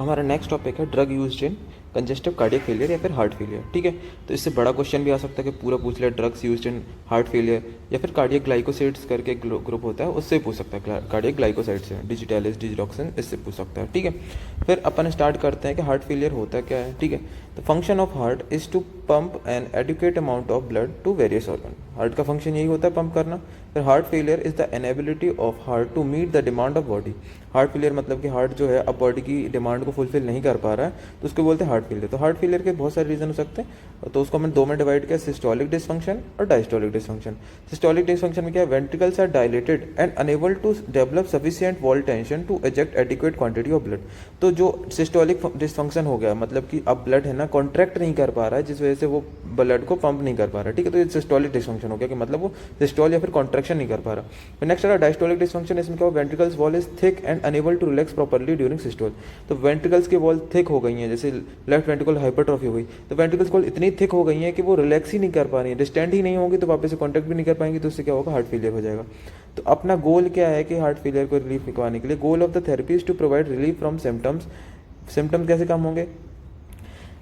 हमारा next topic है drug used in congestive cardiac failure या फिर हार्ट फेलियर। ठीक है, तो इससे बड़ा क्वेश्चन भी आ सकता है कि पूरा पूछ लिया drugs used in heart failure, या फिर कार्डियक ग्लाइकोसाइड्स करके एक ग्रुप होता है उससे पूछ सकता है, कार्डियक ग्लाइकोसाइड से, डिजिटैलिस, डिजिरोक्सिन, इससे पूछ सकता है। ठीक है, फिर अपन स्टार्ट करते हैं कि हार्ट फेलियर होता क्या है। ठीक है, तो function of heart is to pump an adequate amount of blood to various organ. Heart का फंक्शन यही होता है, पंप करना। फिर heart failure is the inability of heart to meet the demand of body. Heart failure मतलब कि heart जो है अब बॉडी की डिमांड को फुलफिल नहीं कर पा रहा है, तो उसको बोलते हैं हार्ट फेलियर। तो हार्ट फेलियर के बहुत सारे रीजन हो सकते हैं, तो उसको हमने दो में डिवाइड किया, सिस्टोलिक डिसफंक्शन और डायस्टोलिक डिसफंक्शन। सिस्टोलिक डिसफंक्शन में क्या है, ventricles are dilated and unable to develop sufficient wall tension to eject adequate quantity of blood. तो जो सिस्टोलिक डिसफंक्शन हो गया, मतलब कि अब ब्लड है ना कॉन्ट्रैक्ट नहीं कर पा रहा है, जिस वजह से वो ब्लड को पंप नहीं कर पा रहा है। ठीक है, तो ये सिस्टोलिक डिसफंक्शन हो गया कि मतलब वो सिस्टोल या फिर कॉन्ट्रैक्शन नहीं कर पा रहा। फिर नेक्स्ट है डायस्टोलिक डिसफंक्शन। इसमें क्या हो, ventricles wall is thick and unable to relax properly during systole. तो वेंट्रिकल्स की वॉल थिक हो गई है, जैसे लेफ्ट वेंट्रिकल हाइपरट्रॉफी हो गई, तो वेंट्रिकल्स वॉल इतनी थिक हो गई है कि वो रिलैक्स ही नहीं कर पा रही है, डिस्टेंड ही नहीं होगी, तो वापस से कॉन्टैक्ट भी नहीं कर पाएंगे, तो उससे क्या होगा, हार्ट फेलियर हो जाएगा। तो अपना गोल क्या है कि हार्ट फेलियर को रिलीफ निकलवाने के लिए, goal of the therapy is to provide relief from symptoms. Symptoms कैसे कम होंगे,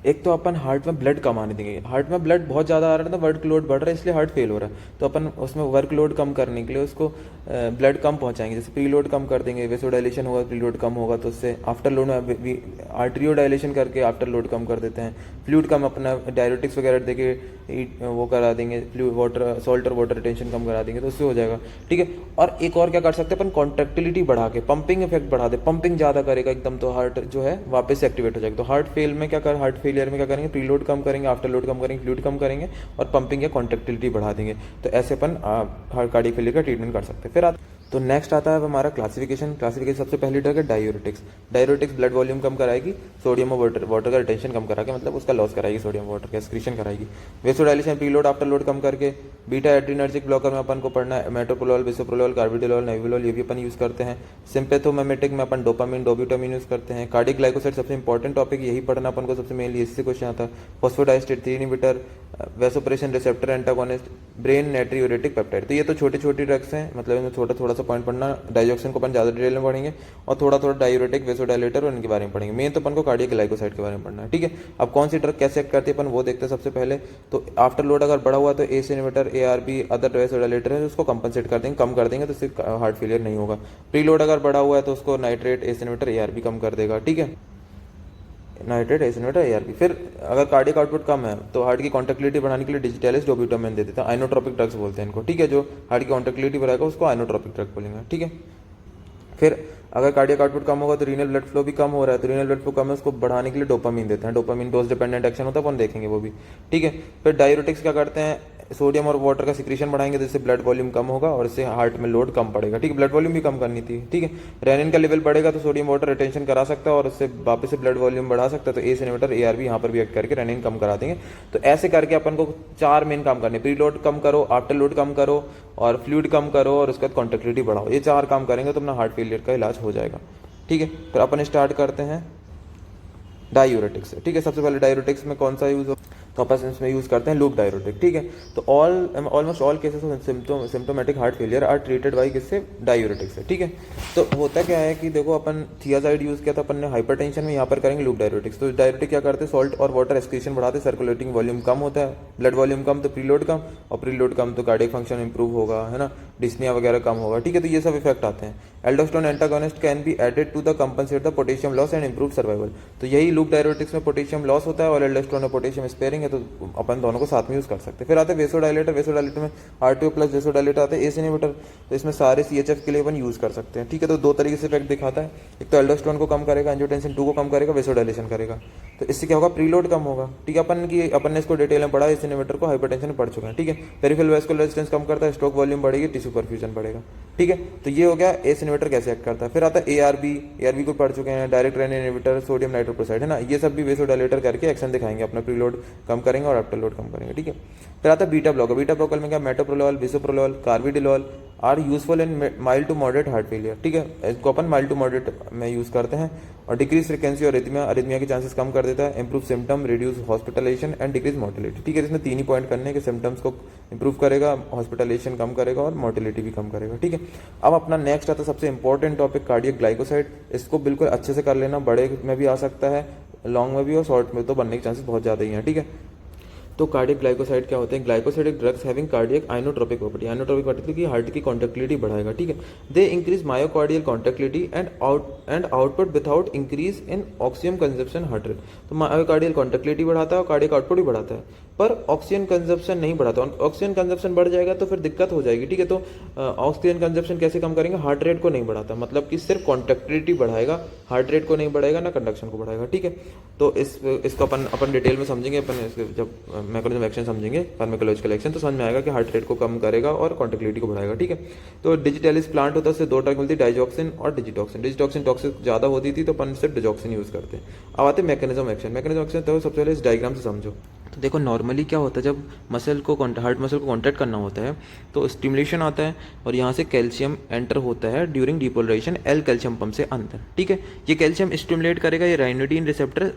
एक तो अपन हार्ट में ब्लड कम आने देंगे। हार्ट में ब्लड बहुत ज़्यादा आ रहा है, तो वर्क लोड बढ़ रहा है, इसलिए हार्ट फेल हो रहा है, तो अपन उसमें वर्क लोड कम करने के लिए उसको ब्लड कम पहुंचाएंगे। जैसे प्री लोड कम कर देंगे, वेसोडाइलेशन होगा, प्री लोड कम होगा, तो उससे आफ्टर लोड में आर्टरियो डायलेशन करके आफ्टर लोड कम कर देते हैं। फ्लूइड कम, अपना डायरेटिक्स वगैरह देके वो करा देंगे, फ्लूइड वाटर, सॉल्ट और वाटर रिटेंशन कम करा देंगे, तो उससे हो जाएगा। ठीक है, और एक और क्या कर सकते हैं अपन, कॉन्ट्रैक्टिलिटी बढ़ा के पंपिंग इफेक्ट बढ़ा दे, पंपिंग ज़्यादा करेगा एकदम, तो हार्ट जो है वापस से एक्टिवेट हो जाएगा। तो हार्ट फेल में क्या कर, हार्ट फेलियर में क्या करेंगे, प्री लोड कम करेंगे, आफ्टर लोड कम करेंगे, फ्लूइड कम करेंगे और पंपिंग या कॉन्ट्रैक्टिलिटी बढ़ा देंगे। तो ऐसे अपन हार्ट कार्डियक फेलियर का ट्रीटमेंट कर सकते हैं। फिर तो नेक्स्ट आता है हमारा क्लासिफिकेशन। सबसे पहली ड्रग है डायूरेटिक्स। डायूरेटिक्स ब्लड वॉल्यूम कम कराएगी, सोडियम और वाटर का रिटेंशन कम करा के, मतलब उसका लॉस कराएगी, सोडियम वाटर का एक्सक्रीशन कराएगी। वेसोडाइलेशन, प्रीलोड आफ्टर लोड कम करके। बीटा एड्रीनर्जिक ब्लॉकर में अपन को पढ़ना है मेटोप्रोलोल, बिसोप्रोलोल, कार्बिडोलोल, नेविलोल, ये भी अपन यूज करते हैं। सिंपैथोमिमेटिक में अपन डोपामिन, डोब्यूटामिन यूज करते हैं। कार्डियक ग्लाइकोसाइड सबसे इंपॉर्टेंट टॉपिक, यही पढ़ना अपन को सबसे मेनली, इससे क्वेश्चन आता है। Phosphodiesterase 3 inhibitor, vasopressin receptor antagonist, brain natriuretic peptide. तो ये तो छोटी छोटी ड्रग्स हैं, मतलब इनमें थोड़ा सा पॉइंट पढ़ना। डाइजोक्सिन को अपन ज़्यादा डिटेल में पढ़ेंगे और थोड़ा डायूरेटिक, वेसोडाइलेटर और इनके बारे में पढ़ेंगे। मेन तो अपन को कार्डियक ग्लाइकोसाइड के बारे में पढ़ना है। ठीक है, अब कौन सी ड्रग कैसे एक्ट करती है अपन वो देखते हैं। सबसे पहले तो आफ्टर लोड अगर बढ़ा हुआ तो ACE inhibitor, ARB, other vasodilator है, उसको कंपनसेट कर देंगे, कम कर देंगे, तो उससे हार्ट फेलियर नहीं होगा। प्री लोड अगर बढ़ा हुआ है तो उसको नाइट्रेट, एस इनहिबिटर, ARB कम कर देगा। ठीक है, नाइट्रेट, एस इनहिबिटर, ARB। फिर अगर कार्डियक आउटपुट कम है तो हार्ट की कॉन्ट्रैक्टिलिटी बढ़ाने के लिए डिजिटैलिस, डोब्यूटामाइन दे देता है। आइनोट्रोपिक ड्रग्स बोलते हैं इनको। ठीक है, जो हार्ट की कॉन्ट्रैक्टिलिटी बढ़ाएगा उसको आइनोट्रोपिक ड्रग बोलेंगे। ठीक है, फिर अगर कार्डियक आउटपुट कम होगा तो रीनल ब्लड फ्लो भी कम हो रहा है, तो रीनल ब्लड फ्लो कम है, उसको बढ़ाने के लिए डोपामिन देते हैं। डोपामिन डोज डिपेंडेंट एक्शन होता है, अपन देखेंगे वो भी। ठीक है, फिर डायूरेटिक्स क्या करते हैं, सोडियम और वाटर का सिक्रीशन बढ़ाएंगे, जिससे ब्लड वॉल्यूम कम होगा और इससे हार्ट में लोड कम पड़ेगा। ठीक है, ब्लड वॉल्यूम भी कम करनी थी। ठीक है, रेनिन का लेवल बढ़ेगा तो सोडियम वाटर रिटेंशन करा सकता है और उससे वापस से ब्लड वॉल्यूम बढ़ा सकता है, तो एस इनहिबिटर, ARB यहाँ पर भी एक्ट करके रेनिन कम करा देंगे। तो ऐसे करके अपन को 4 मेन काम करने, प्री लोड कम करो, आफ्टर लोड कम करो और फ्लूइड कम करो और उसके बाद कॉन्ट्रैक्टिलिटी बढ़ाओ। ये 4 काम करेंगे तो अपना हार्ट फेलियर का इलाज हो जाएगा। ठीक है, फिर अपन स्टार्ट करते हैं डायूरेटिक्स से। ठीक है, सबसे पहले डायूरेटिक्स में कौन सा यूज हो, तो अपन इसमें यूज करते हैं लूप डायूरेटिक। ठीक है, तो almost all cases of symptomatic heart failure are treated by किससे, डायूरेटिक से। ठीक है, तो होता क्या है कि देखो अपन थियाजाइड यूज किया था अपन ने हाइपरटेंशन में, यहाँ पर करेंगे लूप डायूरेटिक्स। तो डायूरेटिक क्या करते हैं, सॉल्ट और वाटर एक्सक्रीशन बढ़ाते, सर्कुलेटिंग वॉल्यूम कम होता है, ब्लड वॉल्यूम कम तो प्रीलोड कम, और प्रीलोड कम तो कार्डियक फंक्शन इंप्रूव होगा, है ना, डिस्निया वगैरह कम होगा। ठीक है, तो ये सब इफेक्ट आते हैं। Aldosterone antagonist can be added to the compensate the potassium loss and improve survival. तो यही लूप डायूरेटिक्स में पोटेशियम लॉस होता है और एल्डोस्टेरोन में पोटेशियम स्पेयरिंग है, तो अपन दोनों को साथ में यूज कर सकते हैं। फिर आते हैं वेसोडाइलेटर। वेसोडाइलेटर में R2 प्लस वेसोडाइलेटर आते हैं, एस इनहिबिटर, तो इसमें सारे CHF के लिए अपन यूज कर सकते हैं। ठीक है, तो 2 तरीके से इफेक्ट दिखाता है, एक तो एल्डोस्टेरोन को कम करेगा, एंजियोटेंसिन 2 को कम करेगा, वेसोडाइलेशन करेगा, तो इससे क्या होगा, प्रीलोड कम होगा। ठीक है, अपन ने इसको डिटेल में पढ़ा, इस इनहिबिटर को हाइपरटेंशन में पढ़ चुके हैं। ठीक है, पेरिफेरल वैस्कुलर रेजिस्टेंस कम करता है, स्ट्रोक वॉल्यूम बढ़ेगी, टिश्यू परफ्यूजन बढ़ेगा। ठीक है, तो ये हो गया एस इनहिबिटर कैसे एक्ट करता है। फिर आता है ARB को पढ़ चुके हैं, डायरेक्ट रेनिन इनहिबिटर, सोडियम नाइट्रोक्साइड, है ना, ये सब भी वेसोडाइलेटर करके एक्शन दिखाएंगे, अपना प्रीलोड कम करेंगे और आफ्टर लोड कम करेंगे। ठीक है, फिर आता है बीटा ब्लॉकर। बीटा ब्लॉकर में क्या, metoprolol, bisoprolol, carvedilol, are useful in mild to moderate heart failure, ठीक है, इसको अपन माइल्ड टू मॉडरेट में यूज़ करते हैं। और डिक्रीज फ्रिक्वेंसी और अरिथमिया के चांसेस कम कर देता है, improve symptom, reduce hospitalization and decrease mortality, ठीक है। इसमें 3 ही पॉइंट करने हैं कि सिम्टम्स को इंप्रूव करेगा, हॉस्पिटलाइजेशन कम करेगा और मोर्टेलिटी भी कम करेगा, ठीक है। अब अपना नेक्स्ट आता है सबसे इंपॉर्टेंट टॉपिक कार्डियक ग्लाइकोसाइड। इसको बिल्कुल अच्छे से कर लेना, बड़े में भी आ सकता है, लॉन्ग में भी और शॉर्ट में तो बनने के चांसेस बहुत ज़्यादा ही हैं, ठीक है। तो कार्डियक ग्लाइकोसाइड क्या होते हैं? Glycosidic drugs having cardiac inotropic property, inotropic property की हार्ट की कॉन्ट्रैक्टिलिटी बढ़ाएगा, ठीक है। They increase myocardial contractility and output without increase in oxygen consumption heart rate. तो मायोकार्डियल कॉन्ट्रैक्टिलिटी बढ़ाता है और कार्डियक आउटपुट भी बढ़ाता है, पर ऑक्सीजन कंजप्शन नहीं बढ़ाता। ऑक्सीजन कंजप्शन बढ़ जाएगा तो फिर दिक्कत हो जाएगी, ठीक है। तो ऑक्सीजन कंजप्शन कैसे कम करेंगे? हार्ट रेट को नहीं बढ़ाता, मतलब कि सिर्फ कॉन्ट्रैक्टिलिटी बढ़ाएगा, हार्ट रेट को नहीं बढ़ाएगा, ना कंडक्शन को बढ़ाएगा, ठीक है। तो इसको अपन डिटेल में समझेंगे, अपन जब मैकेनिज्म एक्शन समझेंगे, फार्माकोलॉजिकल एक्शन, तो समझ में आएगा कि हार्ट रेट को कम करेगा और कॉन्ट्रैक्टिलिटी को बढ़ाएगा, ठीक है। तो डिजिटलिस प्लांट होता है, उससे 2 ड्रग मिलती है, डाइजॉक्सिन और डिजिटॉक्सिन। डिजिटॉक्सिन टॉक्सिक ज़्यादा होती थी तो अपन सिर्फ डिजॉक्सिन यूज़ करते हैं। अब आते हैं मैकेनिज्म एक्शन। मैकेनिज्म एक्शन तो सबसे पहले इस डायग्राम से समझो। तो देखो नॉर्मली क्या होता है, जब हार्ट मसल को कॉन्ट्रैक्ट करना होता है तो स्टिमुलेशन आता है और यहाँ से कैल्शियम एंटर होता है during depolarization L calcium pump से अंदर, ठीक है। ये कैल्शियम स्टिमुलेट करेगा, ये ryanodine receptor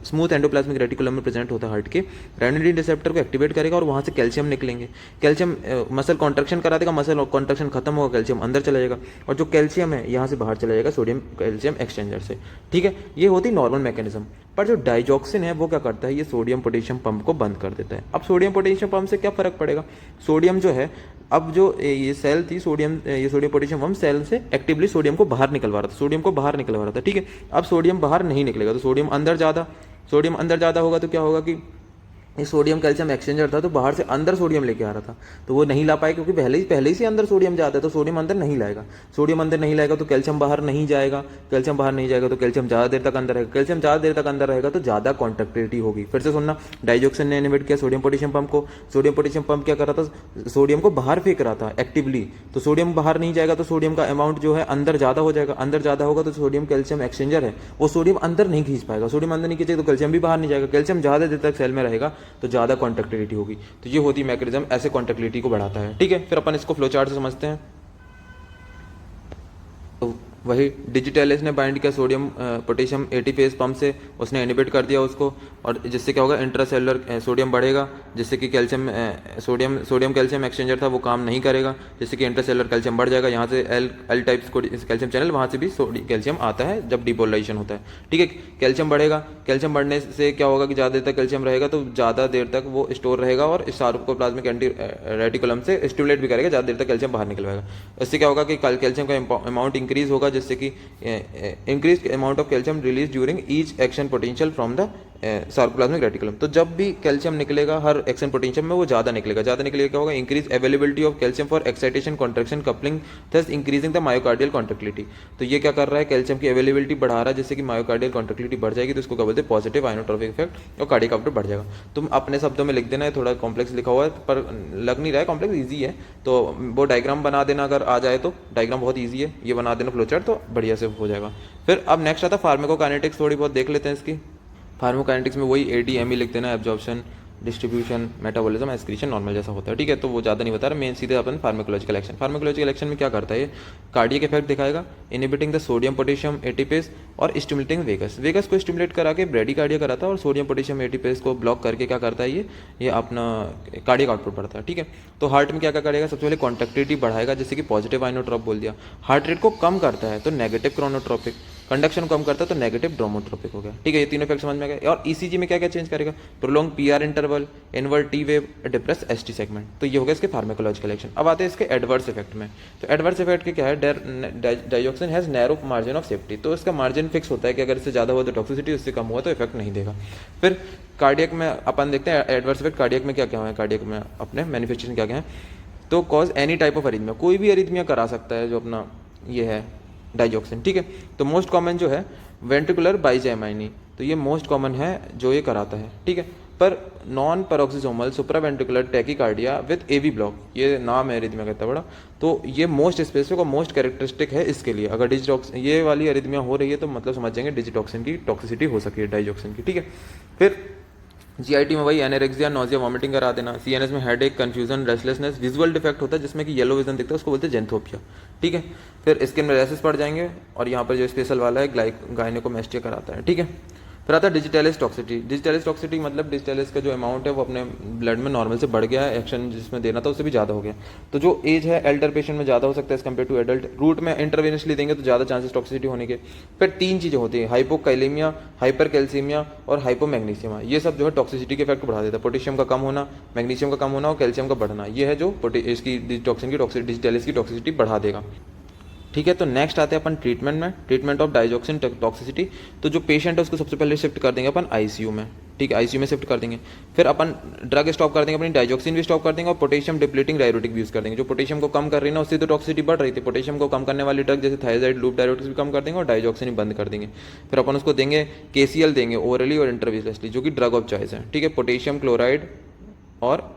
smooth endoplasmic reticulum में प्रेजेंट होता है हार्ट के, राइनोडिन रिसेप्टर को एक्टिवेट करेगा और वहाँ से कैल्शियम निकलेंगे। कैल्शियम मसल कॉन्ट्रैक्शन करा देगा, मसल कॉन्ट्रैक्शन खत्म होगा, कैल्शियम अंदर चला जाएगा और जो कैल्शियम है यहाँ से बाहर चला जाएगा सोडियम कैल्शियम एक्सचेंजर से, ठीक है। ये होती नॉर्मल मैकेनिज्म। पर जो डाइजॉक्सिन है वो क्या करता है, ये सोडियम पोटेशियम पंप को बंद कर देता है। अब सोडियम पोटेशियम पंप से क्या फर्क पड़ेगा? सोडियम जो है, अब जो ये सेल थी ये सोडियम पोटेशियम पंप सेल से एक्टिवली सोडियम को बाहर निकलवा रहा था, सोडियम को बाहर निकलवा रहा था, ठीक है। अब सोडियम बाहर नहीं निकलेगा तो सोडियम अंदर ज़्यादा होगा तो क्या होगा कि ये सोडियम कैल्शियम एक्सचेंजर था तो बाहर से अंदर सोडियम लेके आ रहा था, तो वो नहीं ला पाए क्योंकि पहले ही से अंदर सोडियम जाता है, तो सोडियम अंदर नहीं लाएगा। सोडियम अंदर नहीं लाएगा तो कैल्शियम बाहर नहीं जाएगा, कैल्शियम बाहर नहीं जाएगा तो कैल्शियम ज़्यादा देर तक अंदर रहेगा, कैल्शियम ज़्यादा देर तक अंदर रहेगा तो ज़्यादा कॉन्ट्रैक्टिलिटी होगी। फिर से सुनना, डाइजॉक्सिन ने इनहिबिट किया सोडियम पोटेशियम पंप को। सोडियम पोटेशियम पंप क्या कर रहा था? सोडियम को बाहर फेंक रहा था एक्टिवली, तो सोडियम बाहर नहीं जाएगा तो सोडियम का अमाउंट जो है अंदर ज़्यादा हो जाएगा, अंदर ज़्यादा होगा तो सोडियम कैल्शियम एक्सचेंजर है वो सोडियम अंदर नहीं खींच पाएगा, सोडियम अंदर नहीं खींचेगा तो कैल्शियम भी बाहर नहीं जाएगा, कैल्शियम ज़्यादा देर तक सेल में रहेगा तो ज़्यादा कॉन्ट्रैक्टिलिटी होगी। तो ये होती मैकेनिज्म, ऐसे कॉन्ट्रैक्टिलिटी को बढ़ाता है, ठीक है। फिर अपन इसको फ्लो चार्ट से समझते हैं। तो वही डिजिटलिस ने बाइंड किया सोडियम पोटेशियम एटीपेज पंप से, उसने इनहिबिट कर दिया उसको, और जिससे क्या होगा, इंट्रासेलुलर सोडियम बढ़ेगा, जिससे कि सोडियम कैल्शियम एक्सचेंजर था वो काम नहीं करेगा, जिससे कि इंट्रासेलुलर कैल्शियम बढ़ जाएगा। यहाँ से एल टाइप्स को कैल्शियम चैनल, वहाँ से भी कैल्शियम आता है जब डिपोलराइजेशन होता है, ठीक है। कैल्शियम बढ़ेगा, कैल्शियम बढ़ने से क्या होगा कि ज़्यादा देर तक कैल्शियम रहेगा तो ज़्यादा देर तक वो स्टोर रहेगा और सार्कोप्लाज्मिक रेटिकुलम से स्टिमुलेट भी करेगा, ज़्यादा देर तक कैल्शियम बाहर निकलवाएगा। इससे क्या होगा कि कैल्शियम का अमाउंट इंक्रीज होगा, जिससे कि increase amount of calcium release during each action potential from the sarcoplasmic reticulum. तो जब भी कैल्शियम निकलेगा हर एक्शन पोटेंशियल में वो ज़्यादा निकलेगा क्या होगा, increase availability of calcium for excitation contraction coupling thus increasing the myocardial contractility. तो ये क्या कर रहा है, कैल्शियम की अवेलेबिलिटी बढ़ा रहा है, जिससे कि मायोकार्डियल कॉन्ट्रैक्टिलिटी बढ़ जाएगी, तो इसको क्या बोलते हैं, पॉजिटिव आइनोट्रोपिक इफेक्ट, और कार्डियक आउटपुट बढ़ जाएगा। तुम अपने शब्दों में लिख देना है, थोड़ा कॉम्प्लेक्स लिखा हुआ है पर लग नहीं रहा है कॉम्प्लेक्स, ईजी है, तो वो डायग्राम बना देना, अगर आ जाए तो डायग्राम बहुत ईजी है, ये बना देना फ्लो चार्ट तो बढ़िया से हो जाएगा। फिर अब नेक्स्ट आता है फार्माकोकाइनेटिक्स, थोड़ी बहुत देख लेते हैं इसकी। फार्माकोकाइनेटिक्स में वही ADME लिख देना, absorption, distribution, metabolism, excretion, normal जैसा होता है, ठीक है। तो वो ज़्यादा नहीं बता रहा, मेन सीधे अपन फार्माकोलॉजिकल एक्शन। फार्माकोलॉजिकल एक्शन में क्या करता है, ये कार्डियक इफेक्ट दिखाएगा, inhibiting the sodium potassium ATPase और स्टिमुलेटिंग वेगस को स्टिमुलेट करा के ब्रेडिकार्डिया कराता है, और सोडियम पोटेशियम एटीपेज को ब्लॉक करके क्या करता है, ये अपना कार्डियक आउटपुट बढ़ता है, ठीक है। तो हार्ट में क्या क्या करेगा, सबसे पहले कॉन्ट्रैक्टिलिटी बढ़ाएगा, जैसे कि पॉजिटिव आइनोट्रॉप बोल दिया। हार्ट रेट को कम करता है तो नेगेटिव क्रोनोट्रॉपिक, कंडक्शन कम करता है तो नेगेटिव ड्रोमोट्रोपिक हो गया, ठीक है। ये तीनों इफेक्ट समझ में आ गया। और ECG में क्या क्या चेंज करेगा, prolong PR interval, invert T wave, depress ST segment. तो ये हो गया इसके फार्माकोलॉजिकल एक्शन। अब आते हैं इसके एडवर्स इफेक्ट में। तो एडवर्स इफेक्ट के क्या है, digoxin has narrow margin of safety, तो इसका मार्जिन फिक्स होता है कि अगर इससे ज़्यादा हुआ तो टॉक्सिसिटी, उससे कम हुआ तो इफेक्ट नहीं देगा। फिर कार्डियक में अपन देखते हैं एडवर्स इफेक्ट कार्डियक में क्या क्या है, कार्डियक में अपने मैनिफेस्टेशन क्या क्या है। तो cause any type of arrhythmia, कोई भी अरिथमिया करा सकता है जो अपना ये है डाइजॉक्सिन, ठीक है। तो मोस्ट कॉमन जो है वेंट्रिकुलर बाइजैमाइनी, तो ये मोस्ट कॉमन है जो ये कराता है, ठीक है। पर non paroxysmal supraventricular tachycardia with AV block, ये नाम है अरिथमिया का इतना बड़ा, तो ये मोस्ट स्पेसिफिक और मोस्ट कैरेक्टरिस्टिक है इसके लिए। अगर डिजिटॉक्सिन ये वाली अरिथमिया हो रही है तो मतलब समझ जाएंगे डिजिटॉक्सिन की टॉक्सिसिटी हो सकी है डाइजॉक्सिन की, ठीक है। फिर जीआईटी में वही एनोरेक्सिया, नोजिया, वॉमिटिंग करा देना। सीएनएस में headache, confusion, restlessness, visual defect होता है जिसमें कि येलो विजन दिखता है, उसको बोलते हैं जेंथोपिया, ठीक है। फिर स्किन में रैसेस पड़ जाएंगे, और यहाँ पर जो स्पेशल वाला है गायनेकोमेस्टिया कराता है, ठीक है। फिर आता है डिजिटलिस टॉक्सिटी। डिजिटलिस टॉक्सिटी मतलब डिजिटलिस का जो अमाउंट है वो अपने ब्लड में नॉर्मल से बढ़ गया है, एक्शन जिसमें देना था उससे भी ज़्यादा हो गया। तो जो एज है एल्डर पेशेंट में ज़्यादा हो सकता है as compared to adult. Route में इंटरवेनसली देंगे तो ज़्यादा चांसेस टॉक्सिटी होने के। फिर 3 चीज़ें होती है, हाइपोकैलेमिया, हाइपर कैल्सीमिया और हाइपोमैग्नीशियम। ये सब जो है टॉक्सिसिटी के इफेक्ट बढ़ा देता है। पोटेशियम का कम होना, मैग्नीशियम का कम होना और कैल्शियम का बढ़ना, ये है जो इसकी डिजिटलिस की टॉक्सिसिटी बढ़ा देगा, ठीक है। तो नेक्स्ट आते हैं अपन ट्रीटमेंट में, ट्रीटमेंट ऑफ डाइजॉक्सिन टॉक्सिसिटी। तो जो पेशेंट है उसको सबसे पहले शिफ्ट कर देंगे अपन आईसीयू में, ठीक है, आईसीयू में शिफ्ट कर देंगे। फिर अपन ड्रग स्टॉप कर देंगे, अपनी डाइजॉक्सिन भी स्टॉप कर देंगे और पोटेशियम डिप्लीटिंग डायरेटिक भी यूज कर देंगे। जो पोटेशियम को कम कर रही है ना, उससे तो टॉक्सिसिटी बढ़ रही थी। पोटेशियम को कम करने वाली ड्रग जैसे थायराइड, लूप डायरेटिक्स भी कम कर देंगे और डाइजॉक्सिन भी बंद कर देंगे। फिर अपन उसको देंगे केसीएल देंगे ओरली और इंटरविजसली, जो कि ड्रग ऑफ चॉइस है, ठीक है। पोटेशियम क्लोराइड और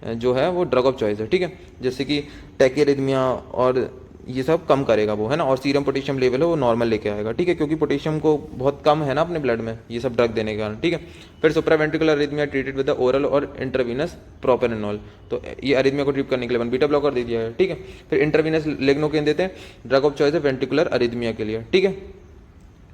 जो है वो ड्रग ऑफ चॉइस है, ठीक है। जैसे कि टैकेरिथमिया और ये सब कम करेगा वो, है ना। और सीरम पोटेशियम लेवल है वो नॉर्मल लेके आएगा, ठीक है, क्योंकि पोटेशियम को बहुत कम है ना अपने ब्लड में ये सब ड्रग देने के कारण, ठीक है। फिर supraventricular arrhythmia treated with the oral और इंट्रावीनस प्रोपेनोल। तो ये अरिथमिया को ट्रीट करने के लिए बीटा ब्लॉकर दे दिया है, ठीक है। फिर इंट्रावीनस लेग्नोकेन देते हैं, ड्रग ऑफ चॉइस है वेंट्रिकुलर अरिथमिया के लिए, ठीक है।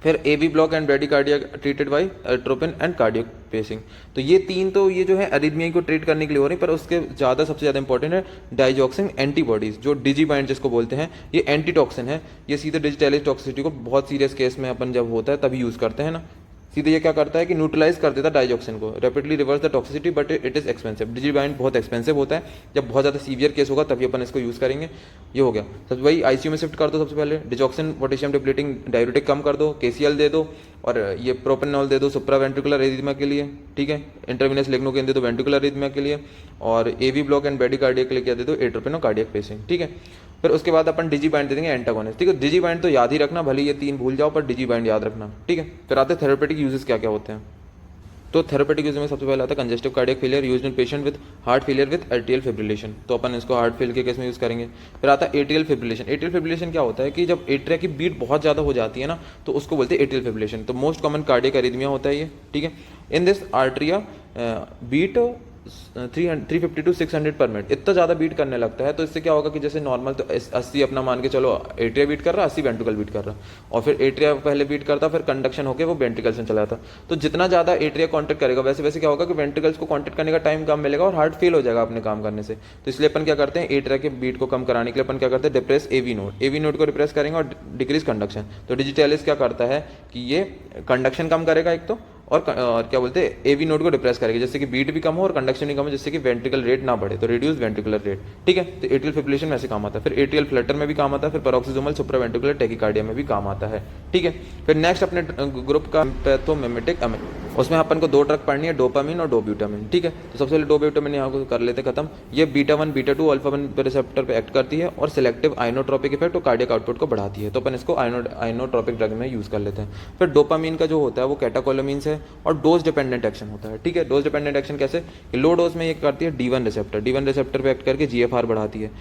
फिर AV block and bradycardia treated by atropine and cardiac pacing. तो ये 3 तो ये जो है अरिथमिया को ट्रीट करने के लिए हो रही है, पर उसके ज़्यादा सबसे ज़्यादा इंपॉर्टेंट है डाइजॉक्सिन एंटीबॉडीज, जो डिजीबाइंड जिसको बोलते हैं, ये एंटीटॉक्सिन है। ये सीधे डिजिटलिस टॉक्सिसिटी को बहुत सीरियस केस में अपन जब होता है तभी यूज़ करते हैं ना। सीधे ये क्या करता है कि न्यूट्रलाइज कर देता है डाइजॉक्सिन को, rapidly reverse the toxicity, but it is expensive. Digibind बहुत एक्सपेंसिव होता है, जब बहुत ज़्यादा सीवियर केस होगा तभी अपन इसको यूज़ करेंगे। ये हो गया सब, वही आईसीयू में शिफ्ट कर दो सबसे पहले, डिजॉक्सिन पोटेशियम डिप्लीटिंग डायरेटिक कम कर दो, केसीएल दे दो और ये प्रोपेनॉल दे दो सुप्रावेंट्रिकुलर अरिथमिया के लिए, ठीक है। इंट्रावेनस लेग्नोकेन दे दो वेंट्रिकुलर अरिथमिया के लिए, और एवी ब्लॉक एंड ब्रेडिकार्डिया के लिए क्या दे दो, एट्रोपिन और कार्डियक पेसिंग, ठीक है। फिर उसके बाद अपन डिजीबाइंड दे देंगे एंटागोनिस्ट, ठीक है। डिजीबाइंड तो याद ही रखना, भले ये 3 भूल जाओ पर डिजीबाइंड याद रखना, ठीक है। फिर आते हैं थेरेपेटिक यूजेस क्या क्या होते हैं। तो थेरेपेटिक यूज में सबसे पहले आता है congestive cardiac failure used in patient with heart failure with atrial fibrillation. तो अपन इसको हार्ट फेल के केस में यूज करेंगे। फिर आता है एट्रियल फिब्रिलेशन। एट्रियल फिब्रिलेशन क्या होता है कि जब एट्रिया की बीट बहुत ज़्यादा हो जाती है ना, तो उसको बोलते हैं एट्रियल फिब्रिलेशन। तो मोस्ट कॉमन कार्डियक अरिथमिया होता है ये, ठीक है। In this atria beat 350 to 600 पर मिनट, इतना ज़्यादा बीट करने लगता है। तो इससे क्या होगा कि जैसे नॉर्मल तो 80 अपना मान के चलो एट्रिया बीट कर रहा, 80 वेंट्रिकल बीट कर रहा, और फिर एट्रिया पहले बीट करता, फिर कंडक्शन होकर वो वेंट्रिकल्स में चला जाता। तो जितना ज़्यादा एट्रिया कॉन्टेक्ट करेगा वैसे वैसे क्या होगा कि वेंट्रिकल्स को कॉन्टेक्ट करने का टाइम कम मिलेगा और हार्ट फेल हो जाएगा अपने काम करने से। तो इसलिए अपन क्या करते हैं, एट्रिया के बीट को कम कराने के लिए अपन क्या करते हैं, depress AV node. AV node को डिप्रेस करेंगे और डिक्रीज कंडक्शन। तो डिजिटलिस क्या करता है कि ये कंडक्शन कम करेगा एक तो, और क्या बोलते हैं एवी नोड को डिप्रेस करेगी, जिससे कि बीट भी कम हो और कंडक्शन भी कम हो, जिससे कि वेंट्रिकल रेट ना बढ़े, तो रिड्यूस वेंट्रिकुलर रेट, ठीक है। तो एट्रियल फिब्रिलेशन में ऐसे काम आता है। फिर एट्रियल फ्लटर में भी काम आता है, फिर पैरोक्सिसोमल सुप्रावेंट्रिकुलर टैकीकार्डिया में भी काम आता है, ठीक है। फिर नेक्स्ट अपने ग्रुप का पैथोमिमेटिक अमिन, उसमें अपन को 2 ड्रग पढ़नी है, डोपामिन और डोब्यूटामिन, ठीक है। तो सबसे पहले डोब्यूटामिन यहाँ को कर लेते खत्म। ये बीटा 1 बीटा 2 अल्फा 1 रिसेप्टर पे एक्ट करती है और सिलेक्टिव आइनोट्रोपिक इफेक्ट और कार्डियक आउटपुट को बढ़ाती है। तो अपन इसको आइनोट्रोपिक ड्रग में यूज कर लेते हैं। फिर डोपामिन का जो होता है वो कैटाकोलामीन है और डोज डिपेंडेंट एक्शन होता है, ठीक है। डोज डिपेंडेंट एक्शन कैसे, लो डोज में ये करती है D1 रिसेप्टर, D1 रिसेप्टर पे एक्ट करके GFR बढ़ाती है,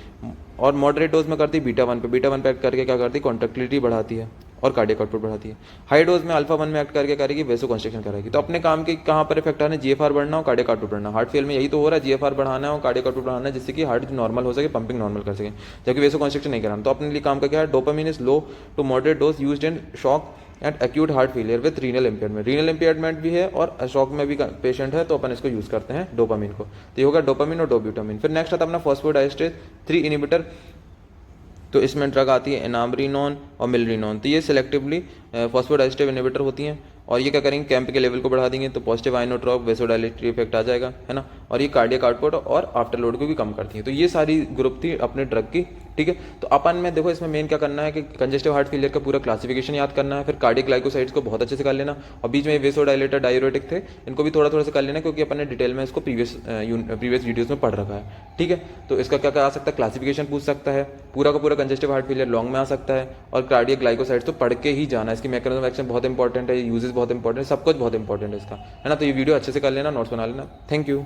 और मॉडरेट डोज में करती है बीटा 1 पे एक्ट करके क्या करती है, कॉन्ट्रैक्टिलिटी बढ़ाती है और कार्डियक आउटपुट बढ़ाती है। हाई डोज में अल्फा 1 में एक्ट करके करेगी वेसो कंस्ट्रक्शन कराएगी। तो अपने काम के कहाँ पर इफेक्ट आना है, GFR बढ़ना और कार्डियक आउटपुट बढ़ना। हार्ट फेल में यही तो हो रहा है, GFR बढ़ाना है और कार्डियक आउटपुट बढ़ाना है, जिससे कि हार्ट नॉर्मल हो सके, पंपिंग नॉर्मल कर सके, जबकि वेसो कंस्ट्रक्शन नहीं कराना। तो अपने लिए काम का क्या है, dopamine is low to moderate dose used in shock and acute heart failure with renal impairment. Renal impairment भी है और शॉक में भी पेशेंट है, तो अपन इसको यूज करते हैं डोपामिन को। तो ये होगा डोपामिन और डोब्यूटामिन। फिर नेक्स्ट आता है अपना फॉस्फोडाइस्टेरेज 3 इनहिबिटर। तो इसमें ड्रग आती है एनामरीनोन और मिलरीनोन। तो ये सिलेक्टिवली फॉस्फोडाइस्टेरेज इनहिबिटर होती हैं, और ये क्या करेंगे, कैंप के लेवल को बढ़ा देंगे, तो पॉजिटिव आइनोट्रॉप वेसोडाइलेटरी इफेक्ट आ जाएगा, है ना। और ये कार्डियक आउटपुट और आफ्टर लोड को भी कम करती है। तो ये सारी ग्रुप थी अपने ड्रग की, ठीक है। तो अपन में देखो इसमें मेन क्या करना है कि कंजेस्टिव हार्ट फेलियर का पूरा क्लासिफिकेशन याद करना है, फिर कार्डियक ग्लाइकोसाइड्स को बहुत अच्छे से कर लेना, और बीच में वेसोडाइलेटर डायूरेटिक थे, इनको भी थोड़ा थोड़ा से कर लेना, क्योंकि अपन ने डिटेल में इसको प्रीवियस वीडियोस में पढ़ रखा है, ठीक है। तो इसका क्या क्या आ सकता है, क्लासिफिकेशन पूछ सकता है, पूरा का पूरा कंजेस्टिव हार्ट फेलियर लॉन्ग में आ सकता है, और कार्डियक ग्लाइकोसाइड्स तो पढ़ के ही जाना है। इसकी मैकेनिज्म ऑफ एक्शन बहुत इंपॉर्टेंट है, यूजेस बहुत इंपॉर्टेंट है, सब कुछ बहुत इंपॉर्टेंट है इसका, है ना। तो ये वीडियो अच्छे से कर लेना, नोट्स बना लेना। Thank you.